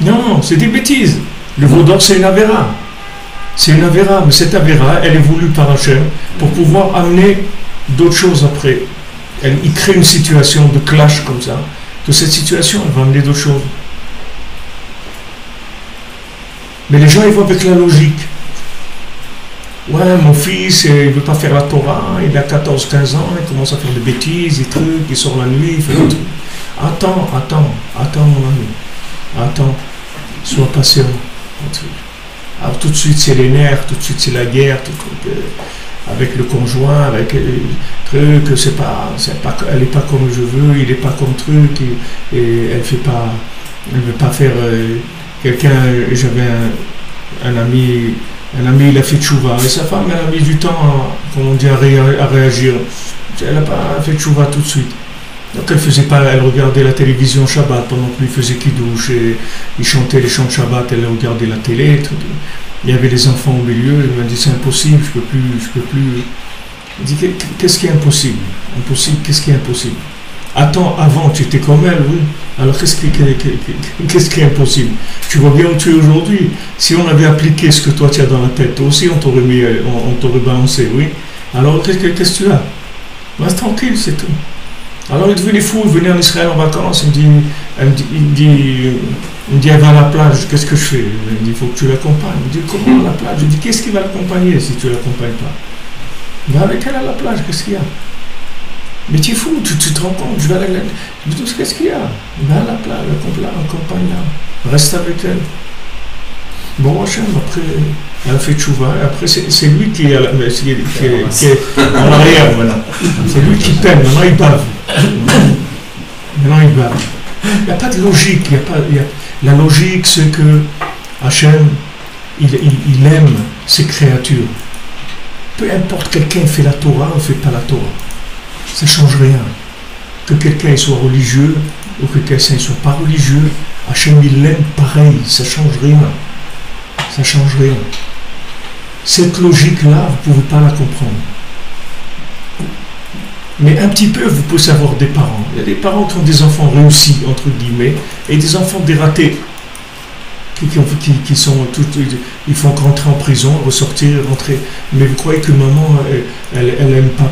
Non, c'est des bêtises. Le veau d'or, c'est une avéra. C'est une avéra, mais cette avéra, elle est voulue par Hachem pour pouvoir amener d'autres choses après. Il crée une situation de clash comme ça, que cette situation, elle va amener d'autres choses. Mais les gens, ils vont avec la logique. Ouais, mon fils, il ne veut pas faire la Torah, il a 14-15 ans, il commence à faire des bêtises, des trucs, il sort la nuit, il fait des trucs. Attends, mon ami. Attends, sois patient. Alors tout de suite, c'est les nerfs, tout de suite, c'est la guerre, tout truc, avec le conjoint, avec le truc, elle n'est pas comme je veux, il n'est pas comme truc, et elle ne veut pas faire quelqu'un. J'avais un ami, il a fait tchouva, et sa femme, elle a mis du temps, à réagir. Elle n'a pas fait tchouva tout de suite. Donc elle regardait la télévision Shabbat pendant que lui faisait kidouche, et il chantait les chants de Shabbat, elle regardait la télé, tout. Il y avait les enfants au milieu, il m'a dit c'est impossible, je peux plus. Il dit qu'est-ce qui est impossible? Qu'est-ce qui est impossible? Attends, avant tu étais comme elle, oui. Alors qu'est-ce qui est impossible? Tu vois bien où tu es aujourd'hui. Si on avait appliqué ce que toi tu as dans la tête, toi aussi on t'aurait balancé, oui. Alors qu'est-ce que tu as? Reste tranquille, c'est tout. Alors il devenait fou, il venait en Israël en vacances, il me dit elle va à la plage, qu'est-ce que je fais? Il me dit il faut que tu l'accompagnes. Il me dit comment à la plage? Je dis qu'est-ce qui va l'accompagner si tu ne l'accompagnes pas? Va avec elle à la plage, qu'est-ce qu'il y a? Mais tu es fou, tu te rends compte, je vais aller à la... Je dis qu'est-ce qu'il y a? Va à la plage, accompagne-la, reste avec elle. Bon, Hachem, après, elle a fait tchouva, et après, c'est lui qui est en arrière maintenant. C'est lui qui peine, maintenant il bave. Il n'y a pas de logique. La logique, c'est que Hachem, il aime ses créatures. Peu importe, quelqu'un fait la Torah ou ne fait pas la Torah. Ça ne change rien. Que quelqu'un soit religieux ou que quelqu'un ne soit pas religieux, Hachem, il l'aime pareil. Ça ne change rien. Ça ne change rien. Cette logique-là, vous ne pouvez pas la comprendre. Mais un petit peu, vous pouvez savoir des parents. Il y a des parents qui ont des enfants réussis, entre guillemets, et des enfants dératés, qui sont ils font rentrer en prison, ressortir, rentrer. Mais vous croyez que maman, elle aime pas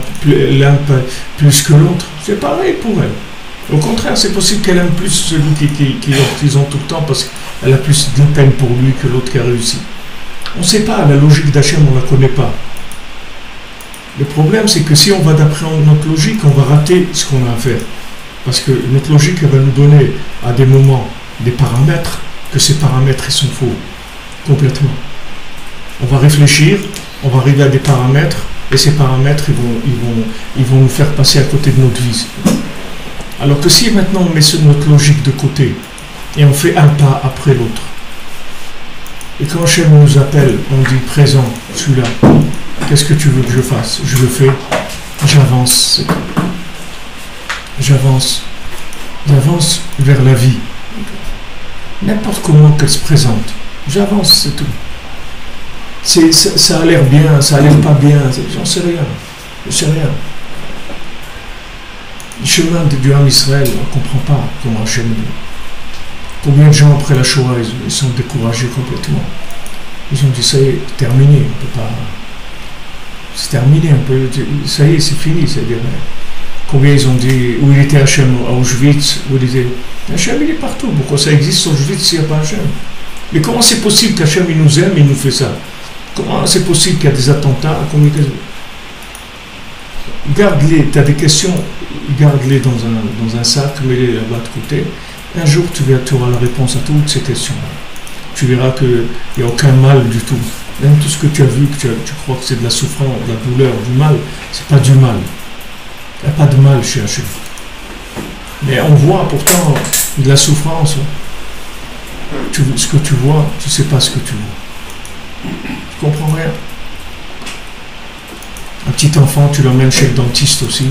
plus que l'autre? C'est pareil pour elle. Au contraire, c'est possible qu'elle aime plus celui qu'ils ont tout le temps, parce qu'elle a plus de peine pour lui que l'autre qui a réussi. On ne sait pas, la logique d'Hachem, on ne la connaît pas. Le problème, c'est que si on va d'après notre logique, on va rater ce qu'on a à faire. Parce que notre logique, elle va nous donner à des moments des paramètres, que ces paramètres, ils sont faux. Complètement. On va réfléchir, on va arriver à des paramètres, et ces paramètres, ils vont nous faire passer à côté de notre vie. Alors que si maintenant on met notre logique de côté, et on fait un pas après l'autre, et quand Hachem nous appelle, on dit présent, celui-là, qu'est-ce que tu veux que je fasse? Je le fais, j'avance. J'avance vers la vie. N'importe comment qu'elle se présente. J'avance, c'est tout. Ça a l'air bien, ça a l'air pas bien, j'en sais rien. Je sais rien. Le chemin du Ham Israël, on ne comprend pas comment Hachem dit. Combien de gens après la Shoah, ils sont découragés complètement. Ils ont dit, ça y est, terminé, on peut pas... C'est terminé, ça y est, c'est fini. C'est-à-dire, combien ils ont dit, où il était Hachem, à Auschwitz, où il disait, Hachem il est partout, pourquoi ça existe Auschwitz s'il n'y a pas Hachem? Mais comment c'est possible qu'Hachem il nous aime et il nous fait ça? Comment c'est possible qu'il y a des attentats? Garde-les, tu as des questions, garde-les dans un sac, mets-les là-bas de côté. Un jour tu auras la réponse à toutes ces questions-là. Tu verras qu'il n'y a aucun mal du tout. Même tout ce que tu as vu, que tu crois que c'est de la souffrance, de la douleur, du mal, c'est pas du mal. Il n'y a pas de mal chez Hachem. Mais on voit pourtant de la souffrance. Ce que tu vois, tu ne sais pas ce que tu vois. Tu comprends rien. Un petit enfant, tu l'emmènes chez le dentiste aussi,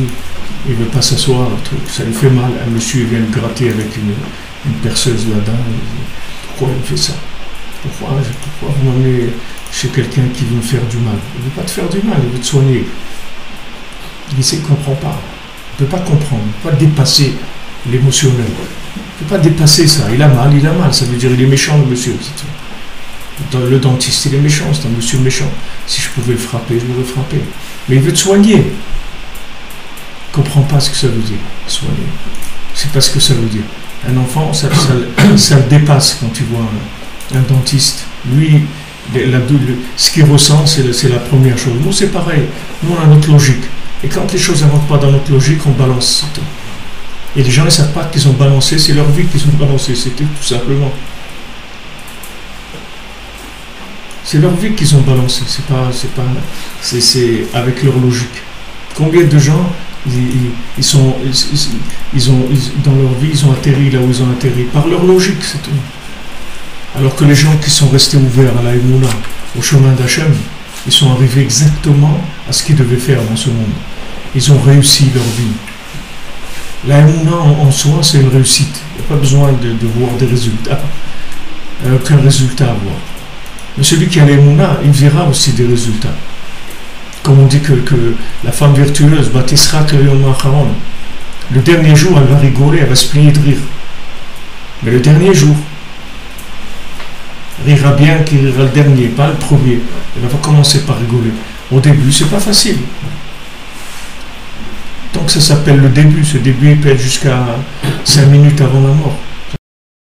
il ne veut pas s'asseoir, ça lui fait mal. Un monsieur vient le gratter avec une perceuse là-dedans. Pourquoi il me fait ça? Pourquoi vous m'emmenez chez quelqu'un qui veut me faire du mal? Il ne veut pas te faire du mal, il veut te soigner. Il ne comprend pas. Il ne peut pas comprendre, il ne peut pas dépasser l'émotionnel. ne peux pas dépasser ça. Il a mal, ça veut dire il est méchant le monsieur. Le dentiste il est méchant, c'est un monsieur méchant. Si je pouvais le frapper, je l'aurais frappé. Mais il veut te soigner. Il ne comprend pas ce que ça veut dire, soigner. C'est pas ce que ça veut dire. Un enfant, ça le dépasse quand tu vois un dentiste. Lui, ce qu'il ressent, c'est la première chose. Nous, c'est pareil. Nous, on a notre logique. Et quand les choses ne rentrent pas dans notre logique, on balance. Et les gens ne savent pas qu'ils ont balancé, c'est leur vie qu'ils ont balancé, c'était tout simplement. C'est leur vie qu'ils ont balancé, c'est avec leur logique. Combien de gens, dans leur vie, ils ont atterri là où ils ont atterri, par leur logique, c'est tout. Alors que les gens qui sont restés ouverts à la Emouna, au chemin d'Hachem, ils sont arrivés exactement à ce qu'ils devaient faire dans ce monde. Ils ont réussi leur vie. La Emouna en soi, c'est une réussite. Il n'y a pas besoin de voir des résultats. Il n'y a aucun résultat à voir. Mais celui qui a l'Emouna, il verra aussi des résultats. Comme on dit que la femme vertueuse, Batisra le dernier jour, elle va rigoler, elle va se plier de rire. Mais le dernier jour, rira bien qui rira le dernier, pas le premier. Elle va commencer par rigoler. Au début, c'est pas facile. Donc ça s'appelle le début. Ce début, il peut être jusqu'à 5 minutes avant la mort.